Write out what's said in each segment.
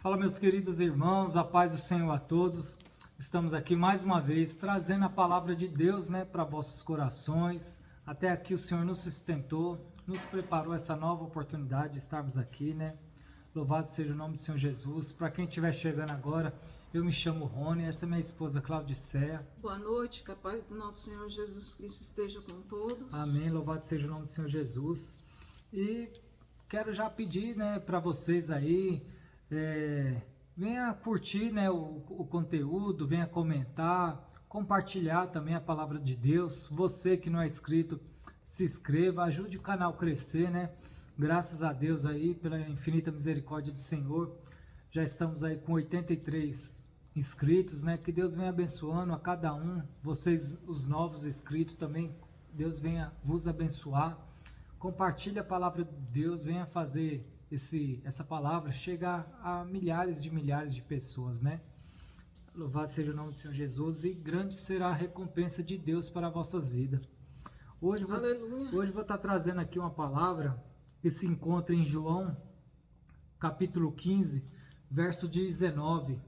Fala, meus queridos irmãos, a paz do Senhor a todos. Estamos aqui mais uma vez trazendo a palavra de Deus, para vossos corações. Até aqui o Senhor nos sustentou, nos preparou essa nova oportunidade de estarmos aqui, Louvado seja o nome do Senhor Jesus. Para quem estiver chegando agora, eu me chamo Rony, essa é minha esposa Claudiceia. Boa noite, que a paz do nosso Senhor Jesus Cristo esteja com todos. Amém, louvado seja o nome do Senhor Jesus. E quero já pedir, para vocês aí, venha curtir, o conteúdo, venha comentar, compartilhar também a palavra de Deus. Você que não é inscrito, se inscreva, ajude o canal a crescer, Graças a Deus aí, pela infinita misericórdia do Senhor, já estamos aí com 83 inscritos, Que Deus venha abençoando a cada um, vocês os novos inscritos também, Deus venha vos abençoar. Compartilhe a palavra de Deus, venha fazer essa palavra chegar a milhares de pessoas, Louvado seja o nome do Senhor Jesus, e grande será a recompensa de Deus para vossas vidas. Hoje vou estar trazendo aqui uma palavra que se encontra em João, capítulo 15, verso 19,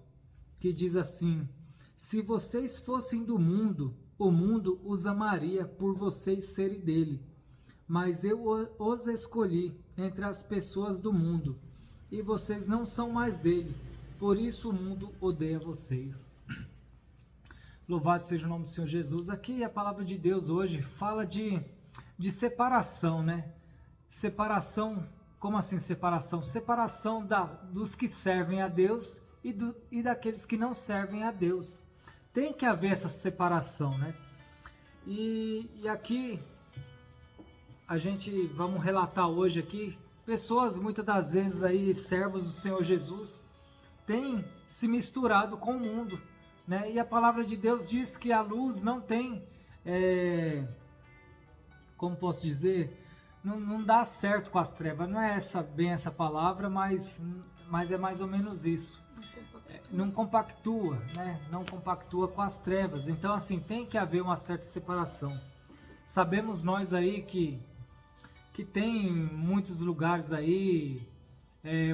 que diz assim: se vocês fossem do mundo, o mundo os amaria por vocês serem dele. Mas eu os escolhi entre as pessoas do mundo, e vocês não são mais dele, por isso o mundo odeia vocês. Louvado seja o nome do Senhor Jesus. Aqui a palavra de Deus hoje fala de separação, Separação, como assim separação? Separação dos que servem a Deus e daqueles que não servem a Deus. Tem que haver essa separação, E aqui vamos relatar hoje aqui, pessoas muitas das vezes aí, servos do Senhor Jesus, têm se misturado com o mundo, E a palavra de Deus diz que a luz não tem, como posso dizer, não dá certo com as trevas. Não é bem essa palavra, mas é mais ou menos isso. Não compactua, Não compactua com as trevas. Então, assim, tem que haver uma certa separação. Sabemos nós aí que tem muitos lugares aí,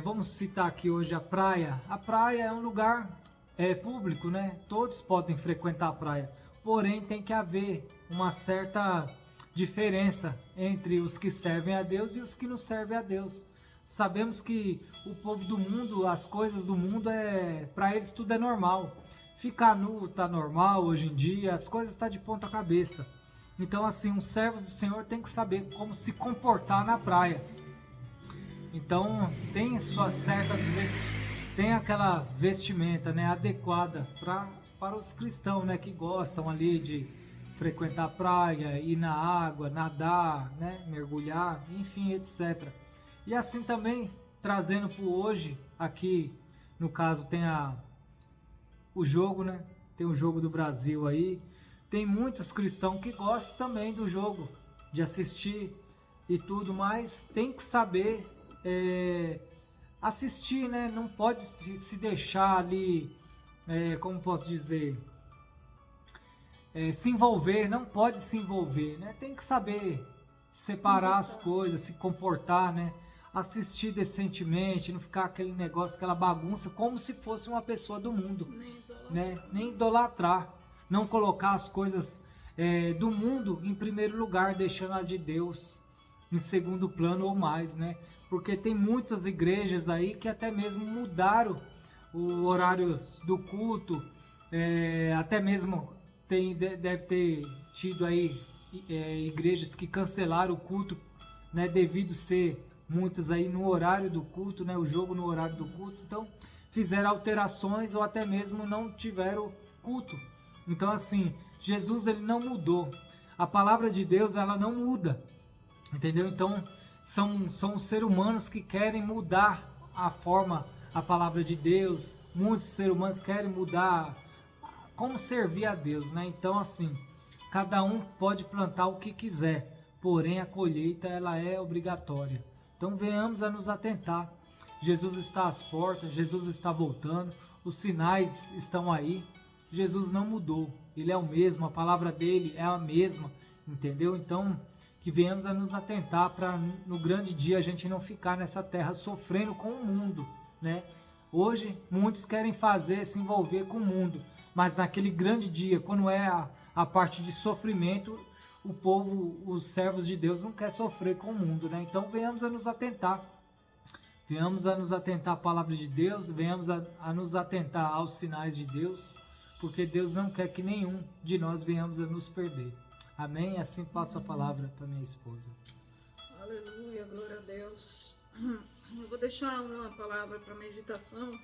vamos citar aqui hoje a praia. A praia é um lugar público, Todos podem frequentar a praia, porém tem que haver uma certa diferença entre os que servem a Deus e os que não servem a Deus. Sabemos que o povo do mundo, as coisas do mundo, para eles tudo é normal. Ficar nu tá normal hoje em dia, as coisas estão de ponta cabeça. Então, assim, os servos do Senhor têm que saber como se comportar na praia. Então, tem suas certas tem aquela vestimenta, adequada para os cristãos, que gostam ali de frequentar a praia, ir na água, nadar, mergulhar, enfim, etc. E assim também, trazendo para hoje, aqui, no caso, tem o jogo, Tem o jogo do Brasil aí. Tem muitos cristãos que gostam também do jogo, de assistir e tudo, mas tem que saber assistir, Não pode se deixar ali, como posso dizer, se envolver, não pode se envolver, Tem que saber separar as coisas, se comportar, Assistir decentemente, não ficar aquele negócio, aquela bagunça, como se fosse uma pessoa do mundo, Nem idolatrar. Não colocar as coisas do mundo em primeiro lugar, deixando as de Deus em segundo plano ou mais, Porque tem muitas igrejas aí que até mesmo mudaram o horário do culto, até mesmo deve ter tido aí igrejas que cancelaram o culto, devido ser muitas aí no horário do culto, o jogo no horário do culto, então fizeram alterações ou até mesmo não tiveram culto. Então, assim, Jesus, ele não mudou. A palavra de Deus, ela não muda. Entendeu? Então, são os seres humanos que querem mudar a palavra de Deus. Muitos seres humanos querem mudar como servir a Deus, Então, assim, cada um pode plantar o que quiser, porém a colheita, ela é obrigatória. Então, venhamos a nos atentar. Jesus está às portas, Jesus está voltando, os sinais estão aí. Jesus não mudou, ele é o mesmo, a palavra dele é a mesma, entendeu? Então, que venhamos a nos atentar para no grande dia a gente não ficar nessa terra sofrendo com o mundo, Hoje, muitos querem se envolver com o mundo, mas naquele grande dia, quando é a parte de sofrimento, o povo, os servos de Deus não quer sofrer com o mundo, né? Então venhamos a nos atentar. Venhamos a nos atentar à palavra de Deus, venhamos a nos atentar aos sinais de Deus, porque Deus não quer que nenhum de nós venhamos a nos perder. Amém? Assim passo a palavra para minha esposa. Aleluia, glória a Deus. Eu vou deixar uma palavra para meditação,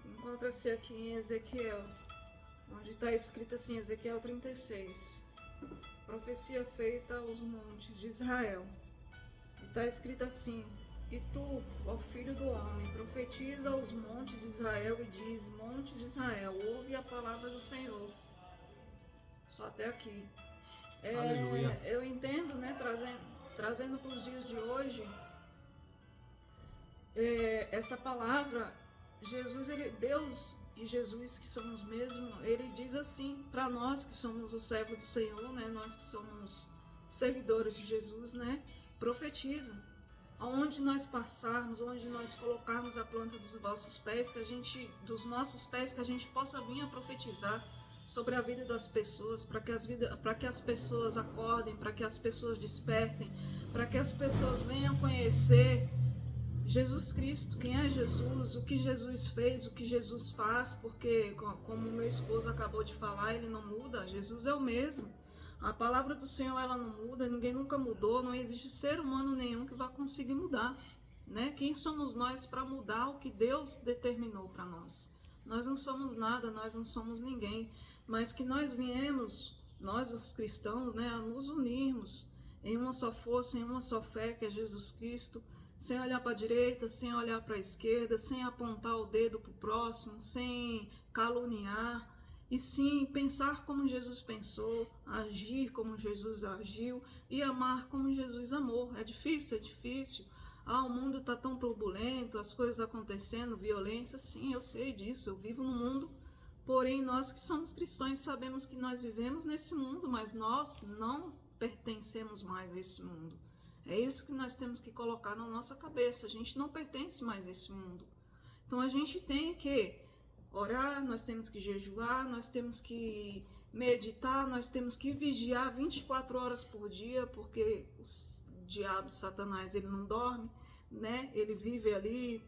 que encontra-se aqui em Ezequiel, onde está escrito assim, Ezequiel 36. Profecia feita aos montes de Israel. E está escrito assim: e tu, ó filho do homem, profetiza aos montes de Israel e diz: montes de Israel, ouve a palavra do Senhor. Só até aqui. Aleluia. Eu entendo, né, trazendo para os dias de hoje, essa palavra, Deus e Jesus, que somos mesmo, ele diz assim para nós que somos o servo do Senhor, né, nós que somos seguidores de Jesus, né, profetiza. Aonde nós passarmos, onde nós colocarmos a planta dos nossos pés, que a gente possa vir a profetizar sobre a vida das pessoas, para que as pessoas acordem, para que as pessoas despertem, para que as pessoas venham conhecer Jesus Cristo, quem é Jesus, o que Jesus fez, o que Jesus faz, porque, como meu esposo acabou de falar, ele não muda, Jesus é o mesmo. A palavra do Senhor, ela não muda, ninguém nunca mudou, não existe ser humano nenhum que vá conseguir mudar, né? Quem somos nós para mudar o que Deus determinou para nós? Nós não somos nada, nós não somos ninguém, mas que nós viemos, nós os cristãos, né, a nos unirmos em uma só força, em uma só fé, que é Jesus Cristo, sem olhar para a direita, sem olhar para a esquerda, sem apontar o dedo para o próximo, sem caluniar, e sim pensar como Jesus pensou, agir como Jesus agiu e amar como Jesus amou. É difícil, é difícil. O mundo está tão turbulento, as coisas acontecendo, violência. Sim, eu sei disso, eu vivo no mundo. Porém, nós que somos cristãos sabemos que nós vivemos nesse mundo, mas nós não pertencemos mais a esse mundo. É isso que nós temos que colocar na nossa cabeça. A gente não pertence mais a esse mundo. Então a gente tem que orar, nós temos que jejuar, nós temos que meditar, nós temos que vigiar 24 horas por dia, porque o diabo, Satanás, ele não dorme, né? Ele vive ali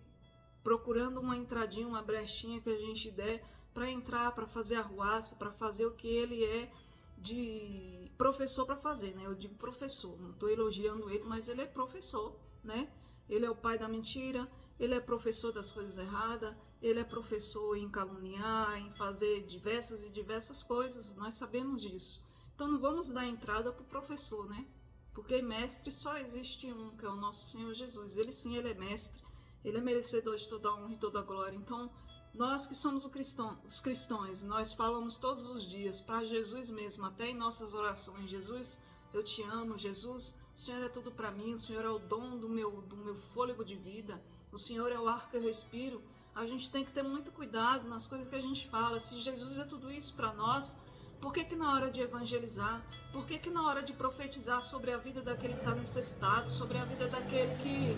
procurando uma entradinha, uma brechinha que a gente der para entrar, para fazer arruaça, para fazer o que ele é de professor para fazer, né? Eu digo professor, não estou elogiando ele, mas ele é professor, né? Ele é o pai da mentira, ele é professor das coisas erradas, ele é professor em caluniar, em fazer diversas e diversas coisas, nós sabemos disso. Então não vamos dar entrada para o professor, né? Porque mestre só existe um, que é o nosso Senhor Jesus. Ele sim, ele é mestre, ele é merecedor de toda a honra e toda a glória. Então nós que somos os cristãos, nós falamos todos os dias para Jesus mesmo, até em nossas orações: Jesus, eu te amo, Jesus, o Senhor é tudo para mim, o Senhor é o dom do meu fôlego de vida, o Senhor é o ar que eu respiro. A gente tem que ter muito cuidado nas coisas que a gente fala. Se Jesus é tudo isso para nós, por que na hora de evangelizar, por que na hora de profetizar sobre a vida daquele que está necessitado, sobre a vida daquele que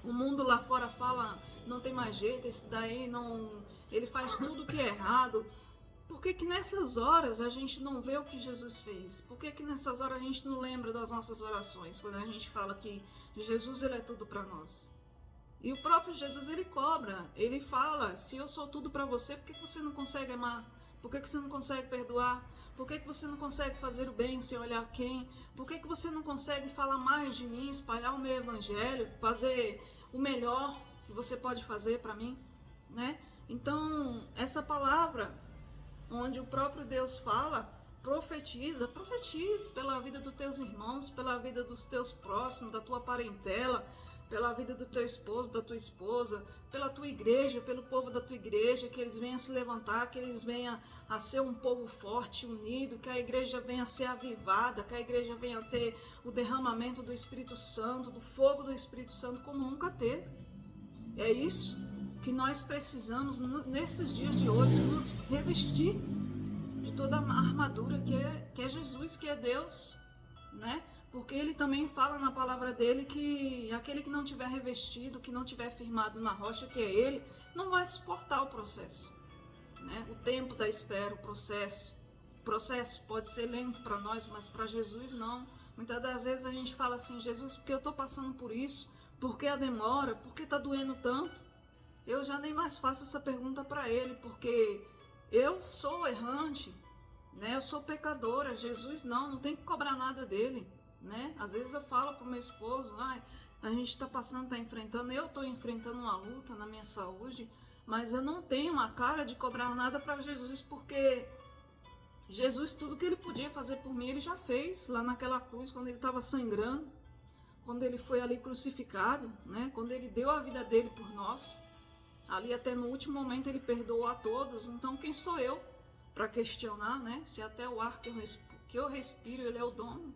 o mundo lá fora fala, não tem mais jeito, esse daí não, ele faz tudo que é errado. Por que nessas horas a gente não vê o que Jesus fez? Por que nessas horas a gente não lembra das nossas orações, quando a gente fala que Jesus, ele é tudo para nós? E o próprio Jesus, ele cobra, ele fala: se eu sou tudo para você, por que você não consegue amar? Por que você não consegue perdoar? Por que você não consegue fazer o bem sem olhar quem? Por que você não consegue falar mais de mim, espalhar o meu evangelho, fazer o melhor que você pode fazer para mim, né? Então, essa palavra, onde o próprio Deus fala, profetize pela vida dos teus irmãos, pela vida dos teus próximos, da tua parentela, pela vida do teu esposo, da tua esposa, pela tua igreja, pelo povo da tua igreja, que eles venham se levantar, que eles venham a ser um povo forte, unido, que a igreja venha a ser avivada, que a igreja venha a ter o derramamento do Espírito Santo, do fogo do Espírito Santo como nunca teve. É isso que nós precisamos nesses dias de hoje, nos revestir de toda a armadura que é Jesus, que é Deus, né? Porque ele também fala na palavra dele que aquele que não tiver revestido, que não tiver firmado na rocha, que é ele, não vai suportar o processo, né? O tempo da espera, o processo. O processo pode ser lento para nós, mas para Jesus não. Muitas das vezes a gente fala assim: Jesus, porque eu estou passando por isso? Por que a demora? Por que está doendo tanto? Eu já nem mais faço essa pergunta para ele, porque eu sou errante, né? Eu sou pecadora. Jesus não tem que cobrar nada dele, né? Às vezes eu falo para o meu esposo: a gente está passando, está enfrentando, eu estou enfrentando uma luta na minha saúde, mas eu não tenho a cara de cobrar nada para Jesus, porque Jesus, tudo que ele podia fazer por mim, ele já fez lá naquela cruz, quando ele estava sangrando, quando ele foi ali crucificado, né? Quando ele deu a vida dele por nós. Ali até no último momento ele perdoou a todos. Então quem sou eu para questionar, né? Se até o ar que eu respiro, ele é o dono.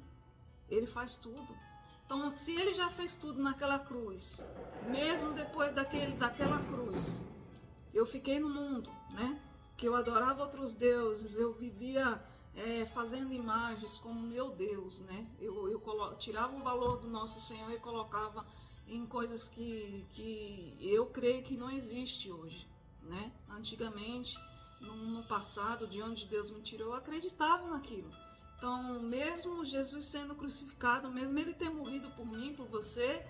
Ele faz tudo. Então se ele já fez tudo naquela cruz, mesmo depois daquela cruz, eu fiquei no mundo, né? Que eu adorava outros deuses, eu vivia fazendo imagens como meu Deus, né? Eu tirava o valor do nosso Senhor e colocava em coisas que eu creio que não existe hoje, né? Antigamente, no passado, de onde Deus me tirou, eu acreditava naquilo. Então, mesmo Jesus sendo crucificado, mesmo ele ter morrido por mim, por você,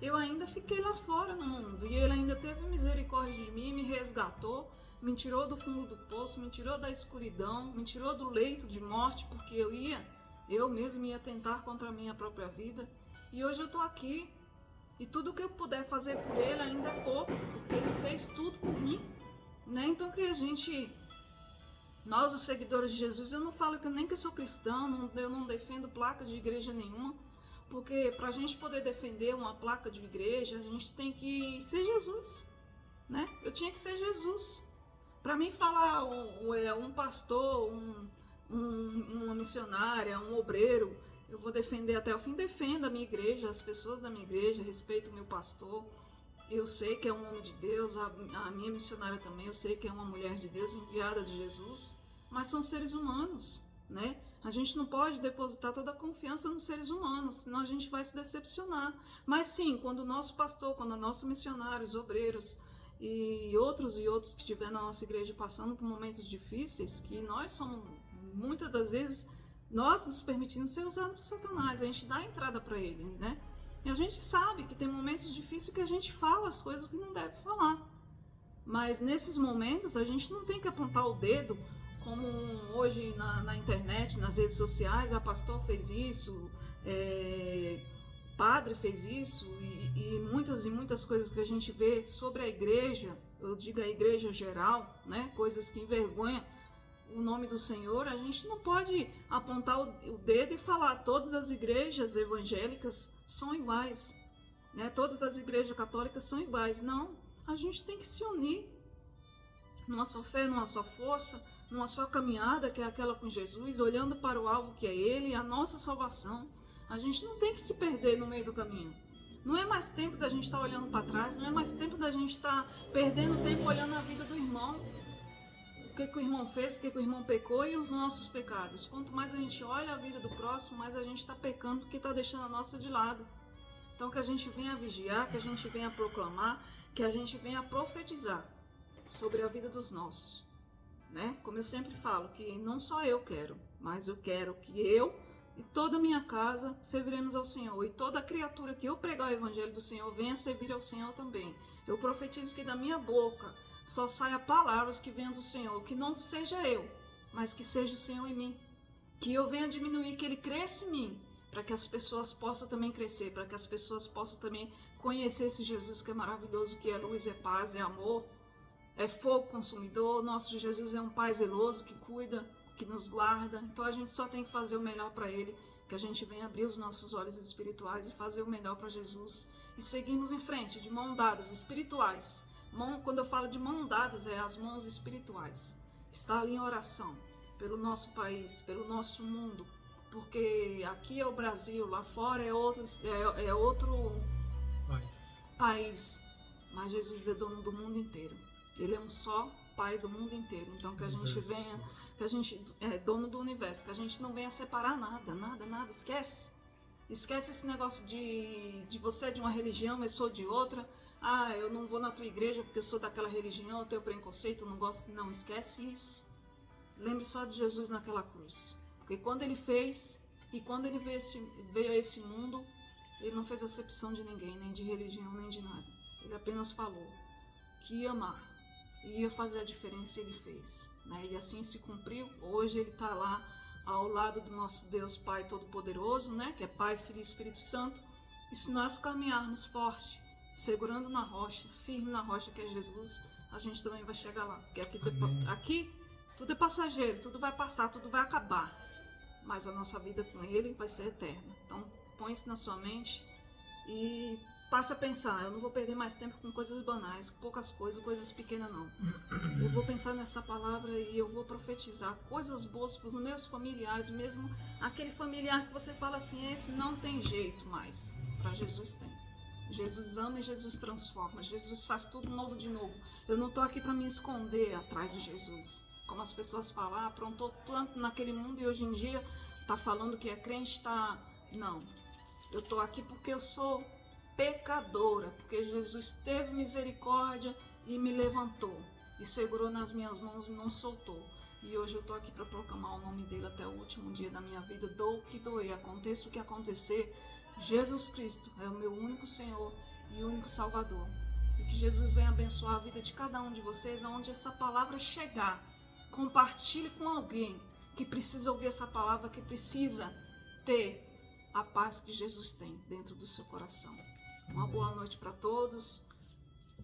eu ainda fiquei lá fora no mundo. E ele ainda teve misericórdia de mim, me resgatou, me tirou do fundo do poço, me tirou da escuridão, me tirou do leito de morte, porque eu mesmo ia tentar contra a minha própria vida. E hoje eu estou aqui. E tudo que eu puder fazer por ele ainda é pouco, porque ele fez tudo por mim, né? Então que nós os seguidores de Jesus, eu não falo nem que eu sou cristão, eu não defendo placa de igreja nenhuma, porque para a gente poder defender uma placa de igreja, a gente tem que ser Jesus, né? Eu tinha que ser Jesus. Para mim falar um pastor, uma missionária, um obreiro, eu vou defender até o fim, defendo a minha igreja, as pessoas da minha igreja, respeito o meu pastor. Eu sei que é um homem de Deus, a minha missionária também, eu sei que é uma mulher de Deus, enviada de Jesus, mas são seres humanos, né? A gente não pode depositar toda a confiança nos seres humanos, senão a gente vai se decepcionar. Mas sim, quando o nosso pastor, quando o nosso missionário, os obreiros e outros que estiver na nossa igreja passando por momentos difíceis, que nós somos, muitas das vezes, nós nos permitimos ser usados por Satanás, a gente dá a entrada para ele, né? E a gente sabe que tem momentos difíceis que a gente fala as coisas que não deve falar. Mas nesses momentos a gente não tem que apontar o dedo, como hoje na internet, nas redes sociais, a pastor fez isso, padre fez isso, e muitas coisas que a gente vê sobre a igreja, eu digo a igreja geral, né? Coisas que envergonham o nome do Senhor. A gente não pode apontar o dedo e falar todas as igrejas evangélicas são iguais, né? Todas as igrejas católicas são iguais. Não, a gente tem que se unir numa só fé, numa só força, numa só caminhada, que é aquela com Jesus, olhando para o alvo que é Ele, a nossa salvação. A gente não tem que se perder no meio do caminho. Não é mais tempo da gente estar olhando para trás, não é mais tempo da gente estar perdendo tempo olhando a vida do irmão. O que o irmão fez, o que o irmão pecou e os nossos pecados. Quanto mais a gente olha a vida do próximo, mais a gente está pecando, porque está deixando a nossa de lado. Então que a gente venha vigiar, que a gente venha proclamar, que a gente venha profetizar sobre a vida dos nossos, né? Como eu sempre falo, que não só eu quero, mas eu quero que eu e toda a minha casa serviremos ao Senhor, e toda criatura que eu pregar o evangelho do Senhor venha servir ao Senhor também. Eu profetizo que da minha boca só saia palavras que venham do Senhor, que não seja eu, mas que seja o Senhor em mim, que eu venha diminuir, que Ele cresça em mim, para que as pessoas possam também crescer, para que as pessoas possam também conhecer esse Jesus que é maravilhoso, que é luz, é paz, é amor, é fogo consumidor. Nosso Jesus é um Pai zeloso que cuida, que nos guarda. Então a gente só tem que fazer o melhor para Ele, que a gente venha abrir os nossos olhos espirituais e fazer o melhor para Jesus, e seguimos em frente, de mãos dadas, espirituais. Quando eu falo de mãos dadas, é as mãos espirituais. Estar ali em oração pelo nosso país, pelo nosso mundo, porque aqui é o Brasil, lá fora é outro país, mas Jesus é dono do mundo inteiro. Ele é um só Pai do mundo inteiro. Então que a gente venha, que a gente é dono do universo, que a gente não venha separar nada, esquece. Esquece esse negócio de você é de uma religião, eu sou de outra. Ah, eu não vou na tua igreja porque eu sou daquela religião, eu tenho preconceito, eu não gosto. Não, esquece isso. Lembre só de Jesus naquela cruz. Porque quando ele fez e quando ele veio a esse mundo, ele não fez acepção de ninguém, nem de religião, nem de nada. Ele apenas falou que ia amar, ia fazer a diferença e ele fez. Né? E assim se cumpriu. Hoje ele está lá ao lado do nosso Deus Pai Todo-Poderoso, né? Que é Pai, Filho e Espírito Santo. E se nós caminharmos forte, segurando na rocha, firme na rocha que é Jesus, a gente também vai chegar lá. Porque aqui tudo é passageiro, tudo vai passar, tudo vai acabar. Mas a nossa vida com Ele vai ser eterna. Então põe isso na sua mente e passe a pensar. Eu não vou perder mais tempo com coisas banais, poucas coisas, coisas pequenas não. Eu vou pensar nessa palavra e eu vou profetizar coisas boas para os meus familiares, mesmo aquele familiar que você fala assim, esse não tem jeito mais. Para Jesus tem. Jesus ama e Jesus transforma. Jesus faz tudo novo de novo. Eu não estou aqui para me esconder atrás de Jesus. Como as pessoas falam, aprontou tanto naquele mundo e hoje em dia está falando que é crente, está... Não. Eu estou aqui porque eu sou pecadora, porque Jesus teve misericórdia e me levantou. E segurou nas minhas mãos e não soltou. E hoje eu estou aqui para proclamar o nome dele até o último dia da minha vida. Dou o que doer, aconteça o que acontecer. Jesus Cristo é o meu único Senhor e único Salvador. E que Jesus venha abençoar a vida de cada um de vocês, aonde essa palavra chegar. Compartilhe com alguém que precisa ouvir essa palavra, que precisa ter a paz que Jesus tem dentro do seu coração. Uma boa noite para todos,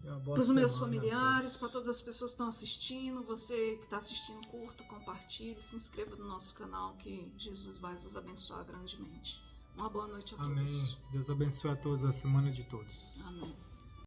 para os meus familiares, para todas as pessoas que estão assistindo. Você que está assistindo, curta, compartilhe, se inscreva no nosso canal, que Jesus vai nos abençoar grandemente. Uma boa noite a todos. Amém. Deus abençoe a todos, a semana de todos. Amém.